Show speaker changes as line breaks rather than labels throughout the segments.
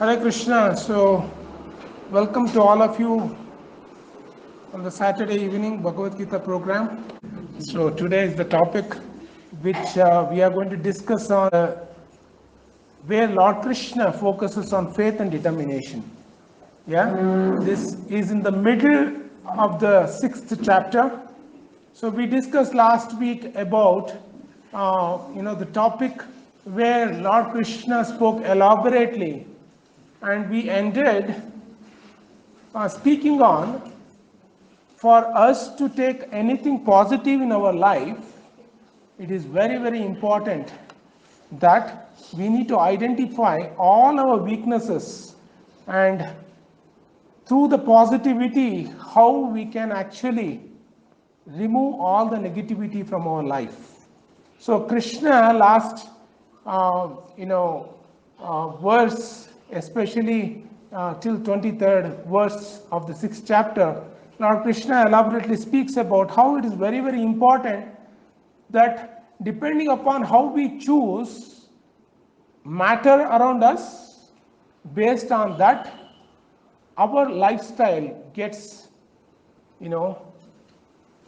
Hare Krishna. So, welcome to all of you on the Saturday evening Bhagavad Gita program. So, today is the topic which we are going to discuss on where Lord Krishna focuses on faith and determination. Yeah, this is in the middle of the sixth chapter. So, we discussed last week about the topic where Lord Krishna spoke elaborately, and we ended speaking on for us to take anything positive in our life, it is very, very important that we need to identify all our weaknesses and through the positivity, how we can actually remove all the negativity from our life. So Krishna last, verse, especially till 23rd verse of the 6th chapter, Lord Krishna elaborately speaks about how it is very, very important that depending upon how we choose matter around us, based on that, our lifestyle gets,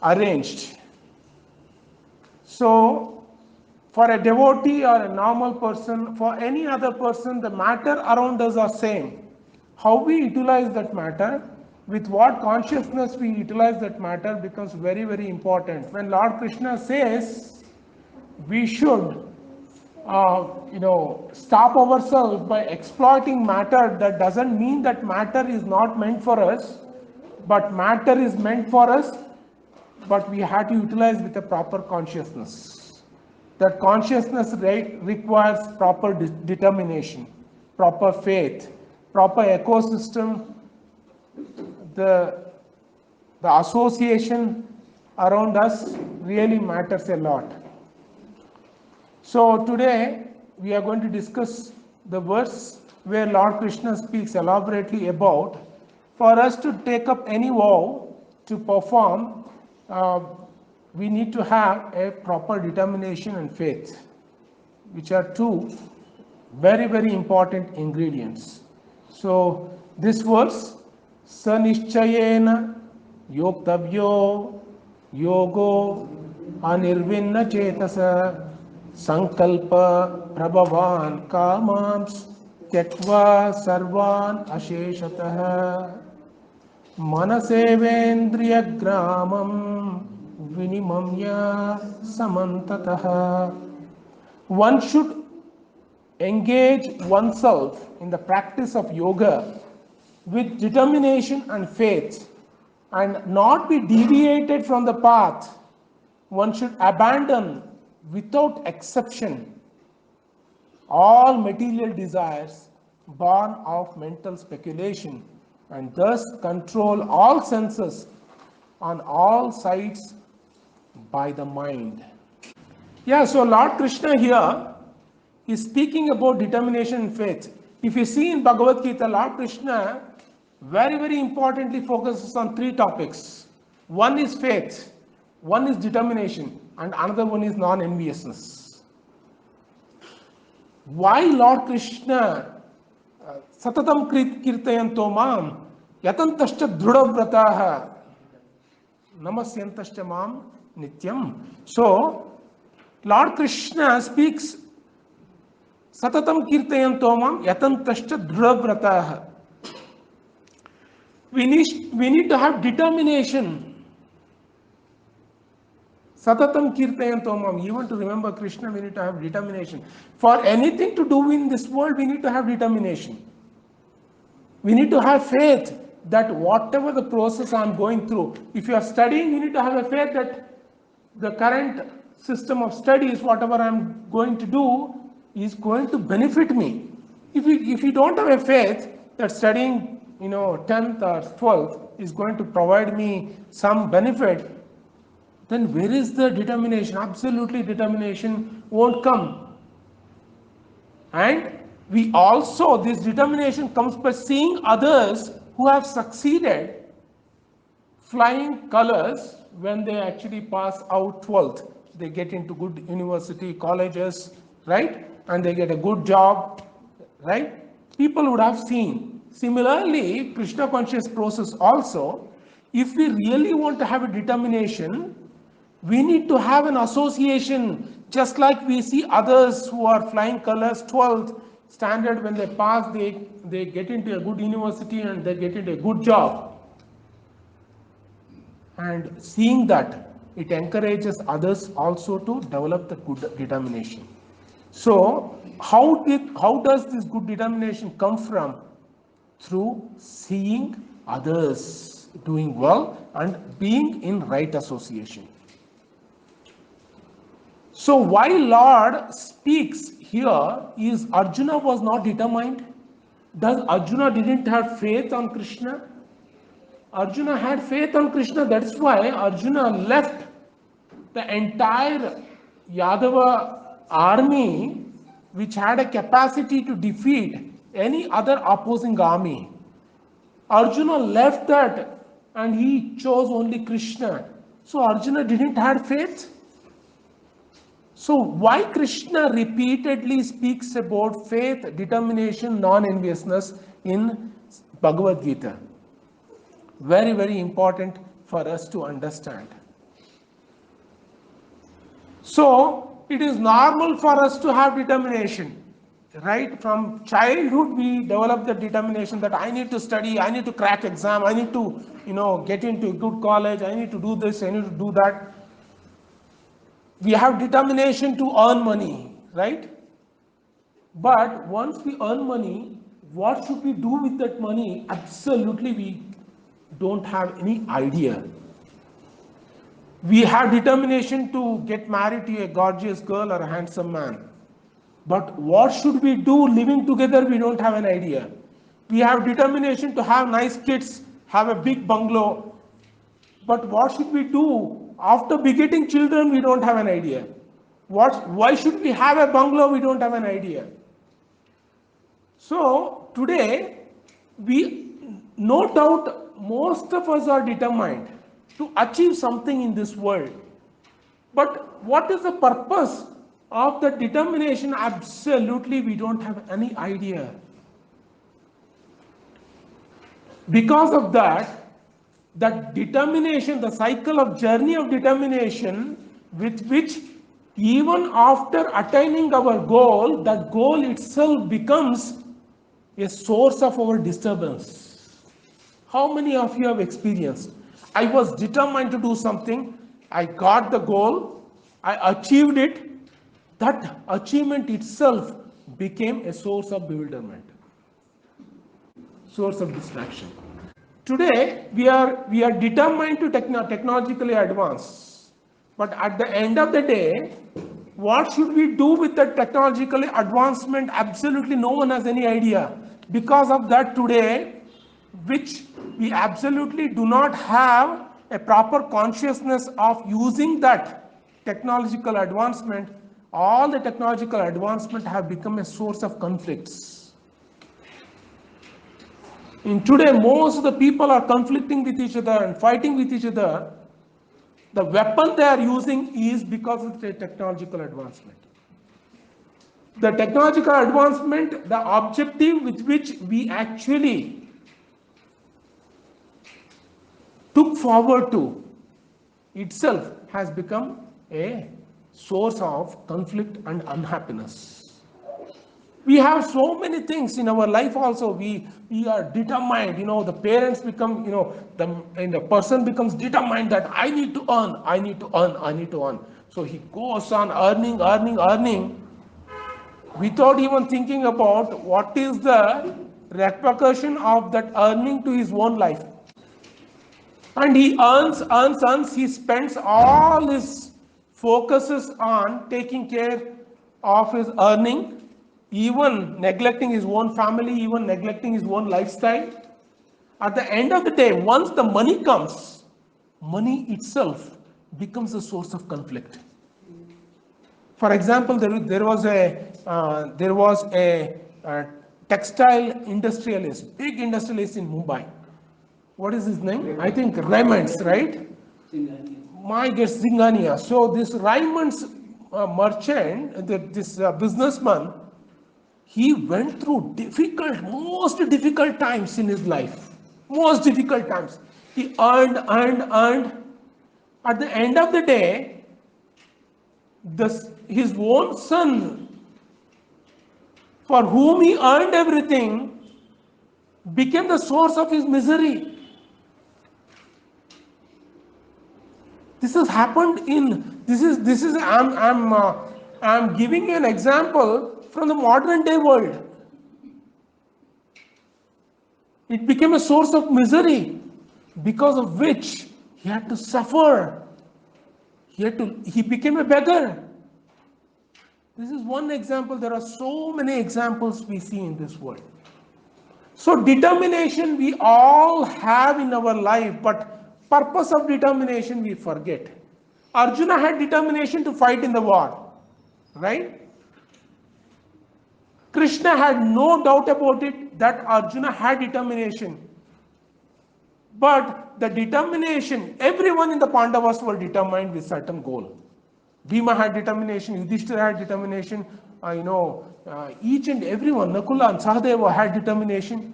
arranged. So, for a devotee or a normal person, for any other person, the matter around us are same. How we utilize that matter, with what consciousness we utilize that matter becomes very, very important. When Lord Krishna says we should, stop ourselves by exploiting matter, that doesn't mean that matter is not meant for us, but matter is meant for us, but we have to utilize with a proper consciousness. That consciousness requires proper determination, proper faith, proper ecosystem, the association around us really matters a lot. So today we are going to discuss the verse where Lord Krishna speaks elaborately about for us to take up any vow to perform, we need to have a proper determination and faith, which are two very, very important ingredients. So this verse, Sanishchayena yoktavyo yogo anirvinna chetasa sankalpa prabhavan kamams त्यक्त्वा सर्वान् अशेषतः मनसेवेन्द्रियग्रामं विनिमम्य samantataha. One should engage oneself in the practice of yoga with determination and faith and not be deviated from the path. One should abandon without exception all material desires born of mental speculation and thus control all senses on all sides by the mind. Yeah, so Lord Krishna here is speaking about determination and faith. If you see in Bhagavad Gita, Lord Krishna very, very importantly focuses on three topics. One is faith, one is determination, and another one is non-enviousness. Why Lord Krishna satatam kirtayanto mam yatantascha drudavratah namasyantascha mam nityam. So Lord Krishna speaks satatam kirtayanto mam yatantascha drudavratah. We need to have determination. Satatam kirtayanto mam. Even to remember Krishna, we need to have determination. For anything to do in this world, we need to have determination. We need to have faith that whatever the process I am going through, if you are studying, you need to have a faith that the current system of studies, whatever I am going to do, is going to benefit me. If you don't have a faith that studying, 10th or 12th is going to provide me some benefit, then where is the determination? Absolutely, determination won't come. And we also, this determination comes by seeing others who have succeeded flying colors when they actually pass out 12th. They get into good university, colleges, right? And they get a good job, right? people would have seen. Similarly, Krishna conscious process also, if we really want to have a determination, we need to have an association, just like we see others who are flying colors 12th standard, when they pass, they get into a good university and they get into a good job. And seeing that, it encourages others also to develop the good determination. So how does this good determination come from? Through seeing others doing well and being in right association. So why Lord speaks here is Arjuna was not determined. Does Arjuna didn't have faith on Krishna? Arjuna had faith on Krishna. That's why Arjuna left the entire Yadava army, which had a capacity to defeat any other opposing army. Arjuna left that and he chose only Krishna. So Arjuna didn't have faith. So why Krishna repeatedly speaks about faith, determination, non-enviousness in Bhagavad Gita? Very, very important for us to understand. So it is normal for us to have determination. Right from childhood, we develop the determination that I need to study, I need to crack exam, I need to, get into a good college, I need to do this, I need to do that. We have determination to earn money, right? But once we earn money, what should we do with that money? Absolutely, we don't have any idea. We have determination to get married to a gorgeous girl or a handsome man. But what should we do living together? We don't have an idea. We have determination to have nice kids, have a big bungalow. But what should we do after begetting children? We don't have an idea. Why should we have a bungalow? We don't have an idea. So today, no doubt, most of us are determined to achieve something in this world. But what is the purpose of the determination? Absolutely, we don't have any idea. Because of that determination, the cycle of journey of determination, with which even after attaining our goal, that goal itself becomes a source of our disturbance. How many of you have experienced? I was determined to do something, I got the goal, I achieved it. That achievement itself became a source of bewilderment, source of distraction. Today, we are determined to technologically advance. But at the end of the day, what should we do with the technological advancement? Absolutely no one has any idea. Because of that today, which we absolutely do not have a proper consciousness of using that technological advancement, all the technological advancement have become a source of conflicts. In today, most of the people are conflicting with each other and fighting with each other. The weapon they are using is because of the technological advancement. The technological advancement, the objective with which we actually took forward to itself has become a source of conflict and unhappiness. We have so many things in our life also. We are determined, the parents become, the person becomes determined that I need to earn, I need to earn, I need to earn. So he goes on earning, without even thinking about what is the repercussion of that earning to his own life. And he earns, he spends all his focuses on taking care of his earning, even neglecting his own family, even neglecting his own lifestyle. At the end of the day, once the money comes, money itself becomes a source of conflict. For example, there was a textile industrialist, big industrialist in Mumbai. What is his name? I think Raymond's, right? My guess, Singhania. So this Raymond's merchant, this businessman, he went through most difficult times in his life. Most difficult times. He earned. At the end of the day, his own son, for whom he earned everything, became the source of his misery. This has happened in, I'm giving you an example from the modern day world. It became a source of misery because of which he had to suffer. He became a beggar. This is one example. There are so many examples we see in this world. So determination we all have in our life, but purpose of determination we forget. Arjuna had determination to fight in the war, right? Krishna had no doubt about it that Arjuna had determination. But the determination, everyone in the Pandavas were determined with certain goal. Bhima had determination, Yudhishthira had determination, each and everyone, Nakula and Sahadeva had determination.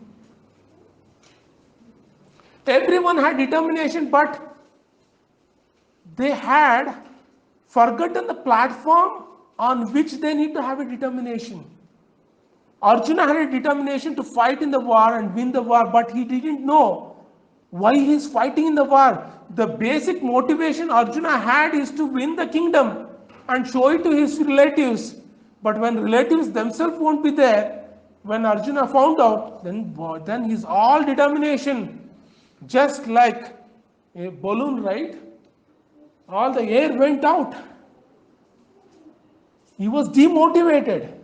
Everyone had determination, but they had forgotten the platform on which they need to have a determination. Arjuna had a determination to fight in the war and win the war, but he didn't know why he is fighting in the war. The basic motivation Arjuna had is to win the kingdom and show it to his relatives. But when relatives themselves won't be there, when Arjuna found out, then his all determination, just like a balloon, right? All the air went out. He was demotivated.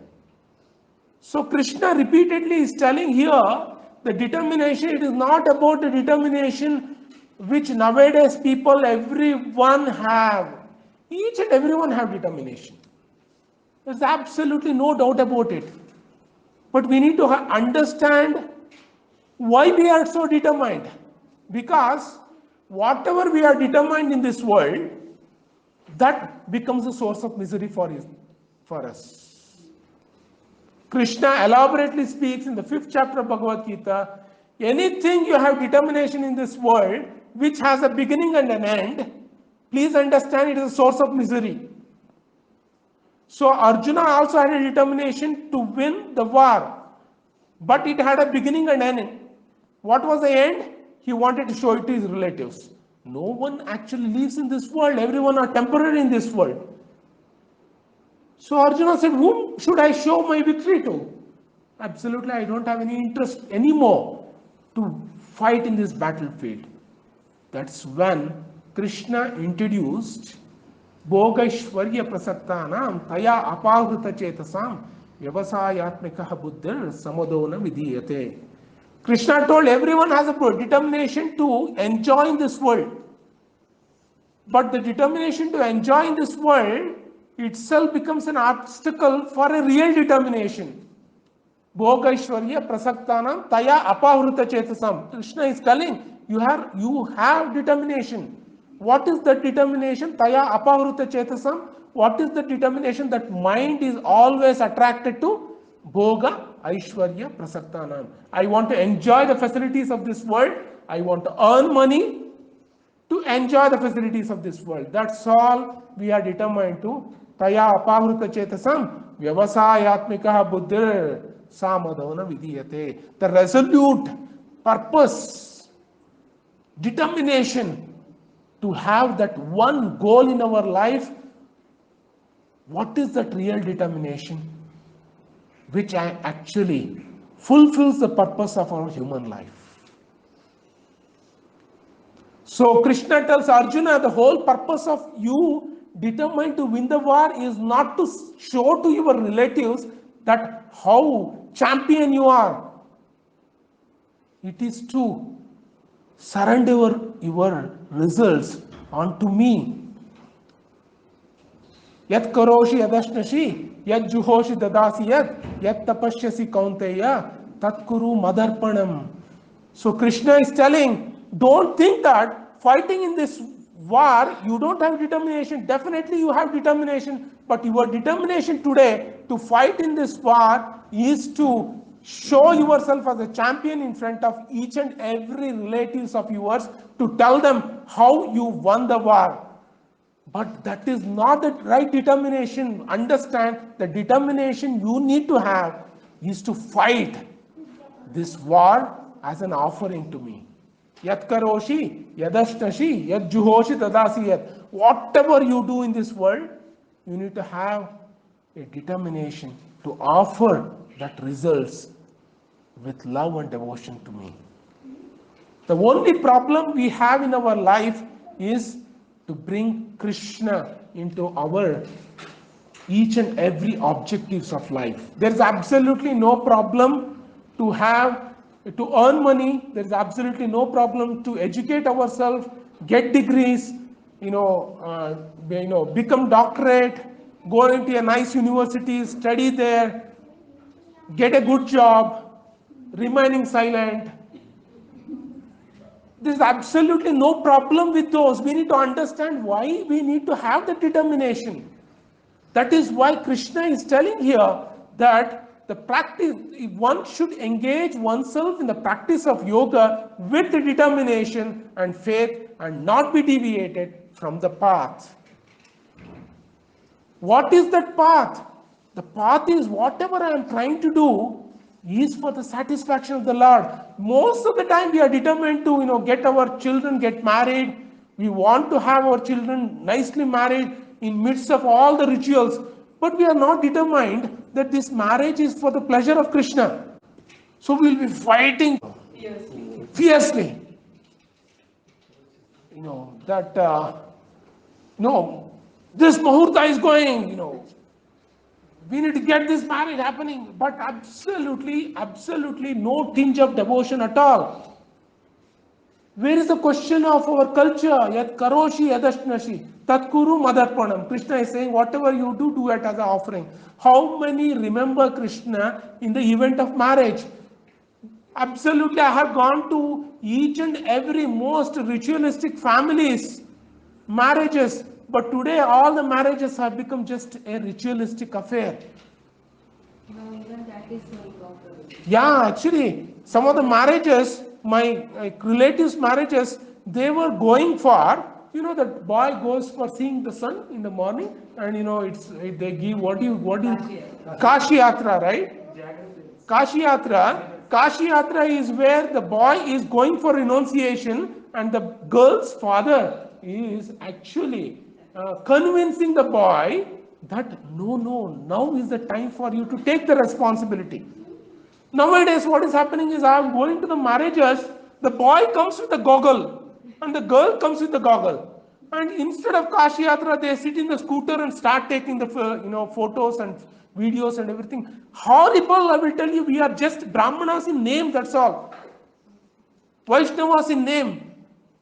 So Krishna repeatedly is telling here, the determination, it is not about the determination which nowadays people, everyone have. Each and everyone have determination. There's absolutely no doubt about it. But we need to understand why we are so determined. Because whatever we are determined in this world, that becomes a source of misery for us. Krishna elaborately speaks in the 5th chapter of Bhagavad Gita, anything you have determination in this world which has a beginning and an end, please understand it is a source of misery. So Arjuna also had a determination to win the war, but it had a beginning and an end. What was the end? He wanted to show it to his relatives. No one actually lives in this world. Everyone are temporary in this world. So Arjuna said, whom should I show my victory to? Absolutely, I don't have any interest anymore to fight in this battlefield. That's when Krishna introduced Bhogaishvarya Prasaktanam Taya Apavrita Chetasam Vyavasayatmikaha Buddhir Samadona Vidiyate. Krishna told everyone has a determination to enjoy in this world. But the determination to enjoy in this world itself becomes an obstacle for a real determination. Bhogaishvarya Prasaktanam Taya Apavrita Chetasam. Krishna is telling you have determination. What is the determination? Taya Apavrita Chetasam. What is the determination? That mind is always attracted to Bhoga Aishwarya Prasaktanam. I want to enjoy the facilities of this world. I want to earn money to enjoy the facilities of this world. That's all we are determined to. Taya Apavrita Chetasam Vyavasayatmikaha Buddhir Samadona Vidiyate. The resolute purpose, determination to have that one goal in our life. What is that real determination which actually fulfills the purpose of our human life? So Krishna tells Arjuna, the whole purpose of you determined to win the war is not to show to your relatives that how champion you are. It is to surrender your results onto me. Yat karoshi yadashnashi, yat juhoshi dadasi yat tapashyasi kaunteya, tat kuru madarpanam. So Krishna is telling, don't think that fighting in this war, you don't have determination. Definitely you have determination, but your determination today to fight in this war is to show yourself as a champion in front of each and every relatives of yours, to tell them how you won the war. But that is not the right determination. Understand, the determination you need to have is to fight this war as an offering to me. Yat karoshi, yadashtashi, yat juhoshi tadasi yat. Whatever you do in this world, you need to have a determination to offer that results with love and devotion to me. The only problem we have in our life is to bring Krishna into our each and every objectives of life. There is absolutely no problem to earn money. There is absolutely no problem to educate ourselves, get degrees, become doctorate, go into a nice university, study there, get a good job, remaining silent. There is absolutely no problem with those. We need to understand why we need to have the determination. That is why Krishna is telling here that the practice, one should engage oneself in the practice of yoga with determination and faith and not be deviated from the path. What is that path? The path is whatever I am trying to do is for the satisfaction of the Lord. Most of the time we are determined to get our children get married. We want to have our children nicely married in midst of all the rituals, but we are not determined that this marriage is for the pleasure of Krishna. So we will be fighting fiercely. That no, this Muhurta is going, we need to get this marriage happening, but absolutely no tinge of devotion at all. Where is the question of our culture? Yat karoshi yadashnashi tatkuru madarpanam. Krishna is saying, whatever you do, do it as an offering. How many remember Krishna in the event of marriage? Absolutely, I have gone to each and every most ritualistic families, marriages, but today all the marriages have become just a ritualistic affair.
No, even that is so important.
Yeah, actually, some of the marriages, my relatives' marriages, they were going for, the boy goes for seeing the sun in the morning, and they give what do you Kashi Yatra, right? Kashi Yatra. Kashi Yatra is where the boy is going for renunciation, and the girl's father is actually convincing the boy that no, now is the time for you to take the responsibility. Nowadays, what is happening is I am going to the marriages, the boy comes with the goggle and the girl comes with the goggle. And instead of Kashi Yatra, they sit in the scooter and start taking the photos and videos and everything. Horrible, I will tell you, we are just Brahmanas in name, that's all. Vaishnavas in name.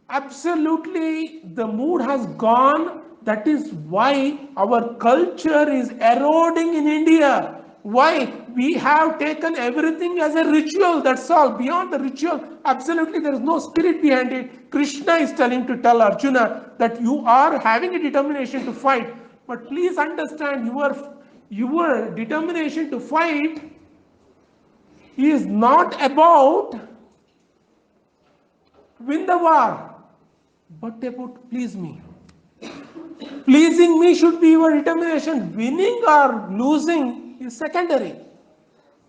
Absolutely, the mood has gone. That is why our culture is eroding in India. Why? We have taken everything as a ritual, that's all. Beyond the ritual, absolutely there is no spirit behind it. Krishna is tell Arjuna that you are having a determination to fight. But please understand, your determination to fight is not about win the war, but about please me. Pleasing me should be your determination. Winning or losing is secondary.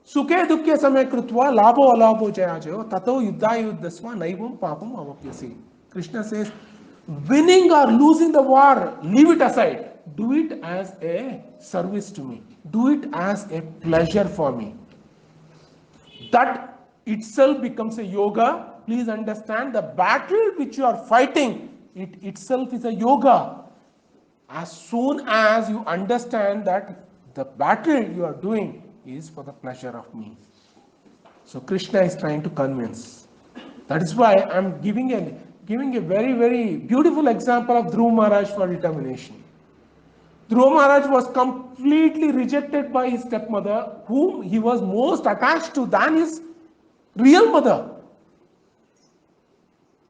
Sukhe dukkhe samay krutva labho alabho jayajo tato yuddhayuddhasva naivam papam avapyasi. Krishna says, winning or losing the war, leave it aside. Do it as a service to me. Do it as a pleasure for me. That itself becomes a yoga. Please understand, the battle which you are fighting, it itself is a yoga. As soon as you understand that the battle you are doing is for the pleasure of me. So Krishna is trying to convince. That is why I am giving a very, very beautiful example of Dhruva Maharaj for determination. Dhruva Maharaj was completely rejected by his stepmother, whom he was most attached to than his real mother.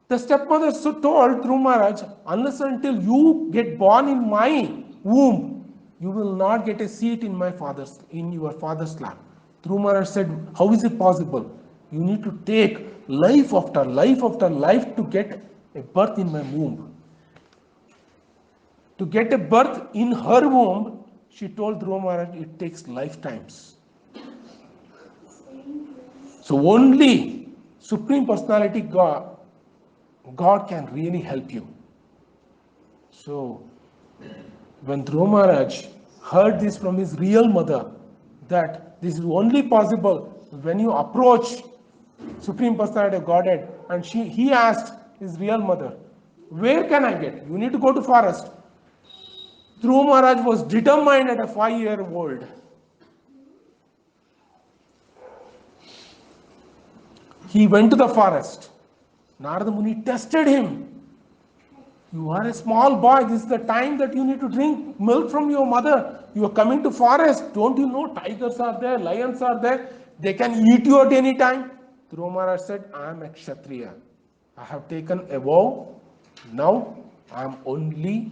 The stepmother told Dhruva Maharaj, unless until you get born in my womb, you will not get a seat in your father's lap. Dhruva Maharaj said, how is it possible? You need to take life after life after life to get a birth in my womb. To get a birth in her womb, she told Dhruva Maharaj, it takes lifetimes. So only Supreme Personality God can really help you. So when Dhruva Maharaj heard this from his real mother, that this is only possible when you approach Supreme Personality of Godhead, and he asked his real mother, where can I get? You need to go to forest. Dhruva Maharaj was determined at a 5-year-old. He went to the forest. Narada Muni tested him. You are a small boy. This is the time that you need to drink milk from your mother. You are coming to forest. Don't you know tigers are there, lions are there? They can eat you at any time. Dhruva Maharaj said, I am a Kshatriya. I have taken a vow. Now I am only,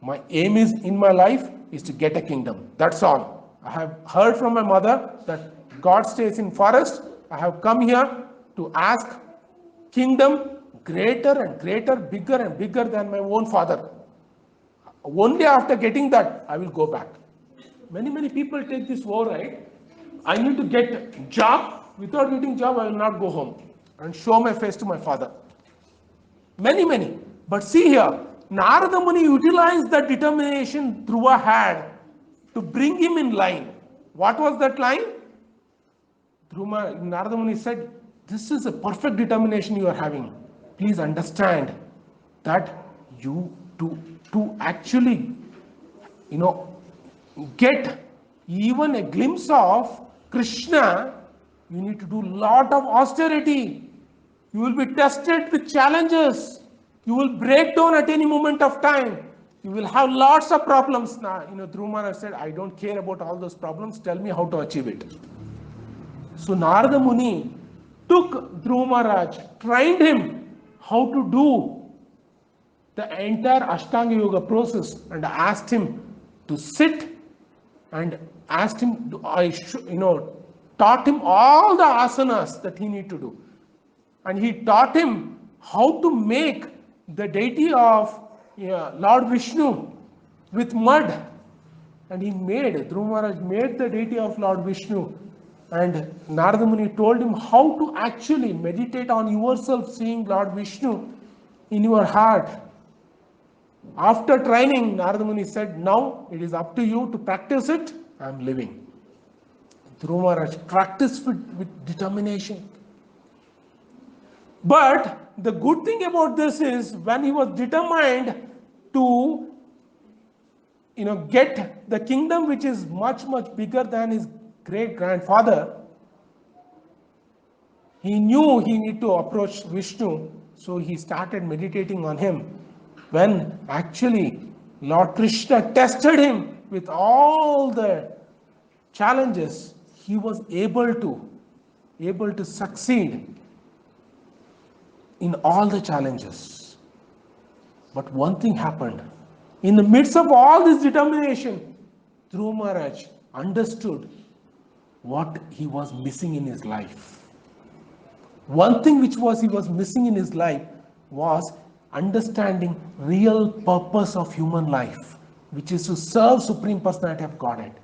my aim is in my life is to get a kingdom. That's all. I have heard from my mother that God stays in forest. I have come here to ask kingdom greater and greater, bigger and bigger than my own father. Only after getting that, I will go back. Many people take this vow, right? I need to get job. Without getting job, I will not go home and show my face to my father. Many. But see here, Narada Muni utilized the determination Dhruva had to bring him in line. What was that line? Narada Muni said, this is a perfect determination you are having. Please understand that you to actually, get even a glimpse of Krishna, you need to do a lot of austerity. You will be tested with challenges. You will break down at any moment of time. You will have lots of problems. Now, Dhruva Maharaj said, I don't care about all those problems. Tell me how to achieve it. So Narada Muni took Dhruva Maharaj, trained him how to do the entire Ashtanga Yoga process, and asked him to sit and asked him to, taught him all the asanas that he need to do. And he taught him how to make the deity of Lord Vishnu with mud. And Dhruva Maharaj made the deity of Lord Vishnu. And Narada Muni told him how to actually meditate on yourself, seeing Lord Vishnu in your heart. After training, Narada Muni said, now it is up to you to practice it. I am living. Dhruva Maharaj practiced with determination. But the good thing about this is, when he was determined to get the kingdom which is much bigger than his great grandfather, he knew he need to approach Vishnu, so he started meditating on him. When actually Lord Krishna tested him with all the challenges, he was able to succeed in all the challenges. But one thing happened. In the midst of all this determination, Dhruva Maharaj understood what he was missing in his life. One thing which he was missing in his life was understanding real purpose of human life, which is to serve Supreme Personality of Godhead.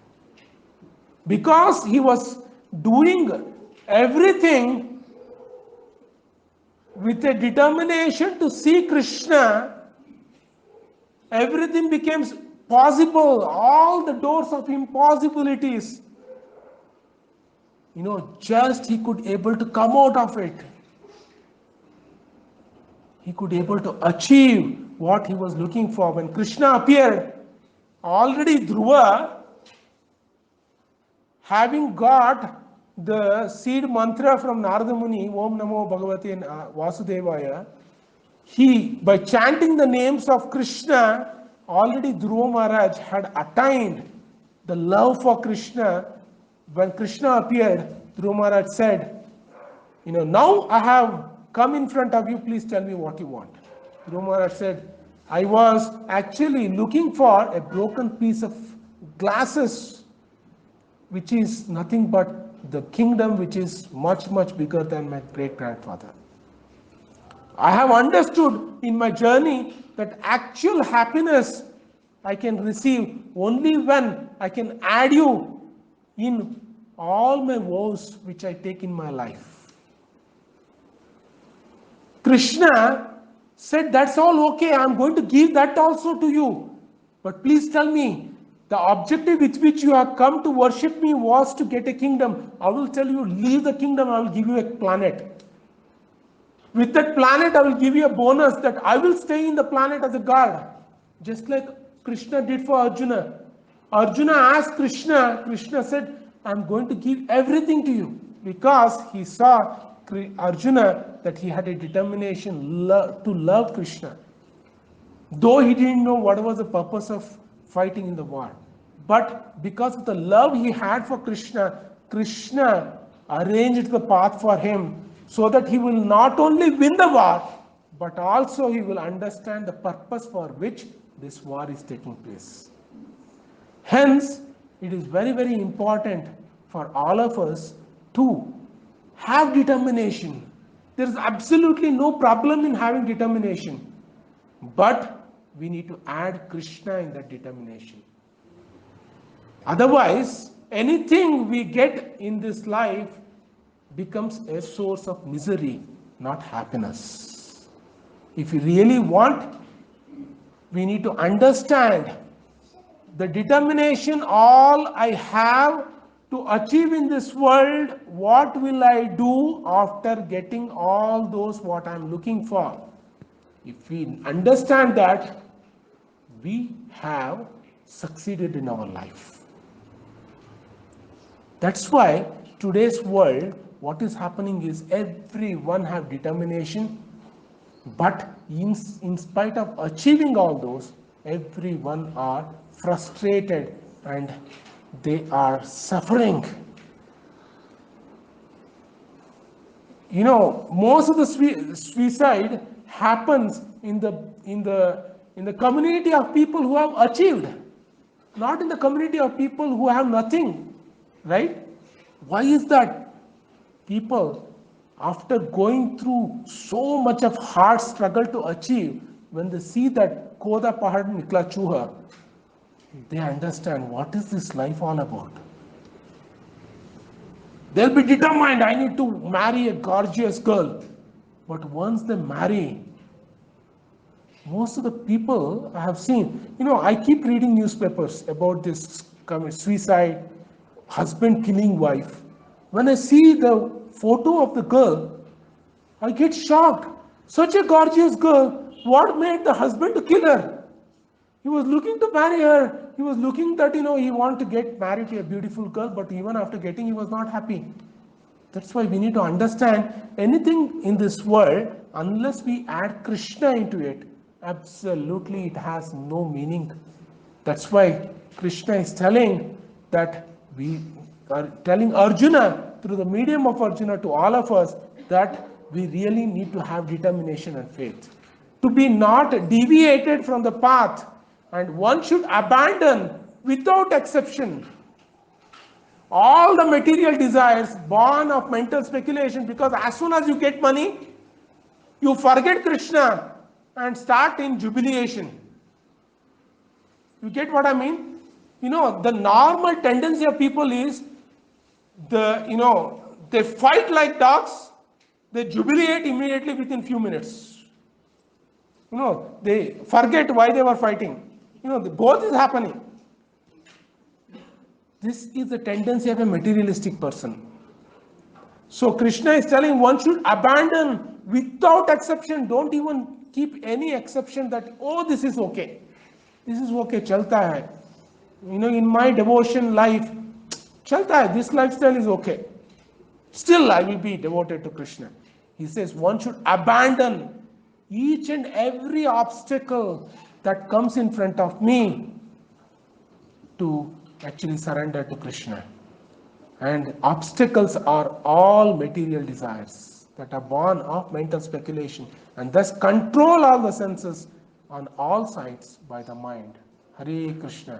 Because he was doing everything with a determination to see Krishna, everything becomes possible. All the doors of impossibilities, just he could able to come out of it. He could able to achieve what he was looking for. When Krishna appeared, already Dhruva, having got the seed mantra from Narada Muni, Om Namo Bhagavate Vasudevaya, by chanting the names of Krishna, already Dhruva Maharaj had attained the love for Krishna. When Krishna appeared, Dhruva Maharaj said, now I have come in front of you, please tell me what you want. Dhruva Maharaj said, I was actually looking for a broken piece of glasses, which is nothing but the kingdom which is much, much bigger than my great-grandfather. I have understood in my journey that actual happiness I can receive only when I can add you in all my woes which I take in my life. Krishna said, that's all okay, I'm going to give that also to you. But please tell me, the objective with which you have come to worship me was to get a kingdom. I will tell you, leave the kingdom, I will give you a planet. With that planet, I will give you a bonus that I will stay in the planet as a guard. Just like Krishna did for Arjuna. Arjuna asked Krishna, Krishna said, I'm going to give everything to you. Because he saw Arjuna that he had a determination to love Krishna. Though he didn't know what was the purpose of fighting in the war. But because of the love he had for Krishna, Krishna arranged the path for him so that he will not only win the war, but also he will understand the purpose for which this war is taking place. Hence, it is very, very important for all of us to have determination. There is absolutely no problem in having determination, but we need to add Krishna in that determination. Otherwise, anything we get in this life becomes a source of misery, not happiness. If we really want, we need to understand the determination all I have to achieve in this world, what will I do after getting all those what I am looking for. If we understand that, we have succeeded in our life. That's why today's world, what is happening is everyone have determination, but in spite of achieving all those, everyone are frustrated and they are suffering. You know, most of the suicide happens in the community of people who have achieved, not in the community of people who have nothing, right? Why is that? People, after going through so much of hard struggle to achieve, when they see that Koda Pahad Nikla Chuha, they understand what is this life all about. They'll be determined, I need to marry a gorgeous girl. But once they marry, most of the people I have seen, you know, I keep reading newspapers about this suicide, husband killing wife. When I see the photo of the girl, I get shocked. Such a gorgeous girl, what made the husband to kill her? He was looking to marry her. He was looking that, you know, he wanted to get married to a beautiful girl, but even after getting, he was not happy. That's why we need to understand anything in this world, unless we add Krishna into it, absolutely it has no meaning. That's why Krishna is telling that we are telling Arjuna, through the medium of Arjuna, to all of us, that we really need to have determination and faith. To be not deviated from the path, and one should abandon without exception all the material desires born of mental speculation, because as soon as you get money, you forget Krishna and start in jubilation. You get what I mean? You know, the normal tendency of people is they fight like dogs, they jubilate immediately within few minutes. You know, they forget why they were fighting. You know, both is happening. This is the tendency of a materialistic person. So Krishna is telling one should abandon without exception. Don't even keep any exception that, oh, this is okay. This is okay, chalta hai. You know, in my devotion life, chalta hai, this lifestyle is okay. Still, I will be devoted to Krishna. He says one should abandon each and every obstacle that comes in front of me to actually surrender to Krishna. And obstacles are all material desires. that are born of mental speculation, and thus control all the senses on all sides by the mind. Hare Krishna.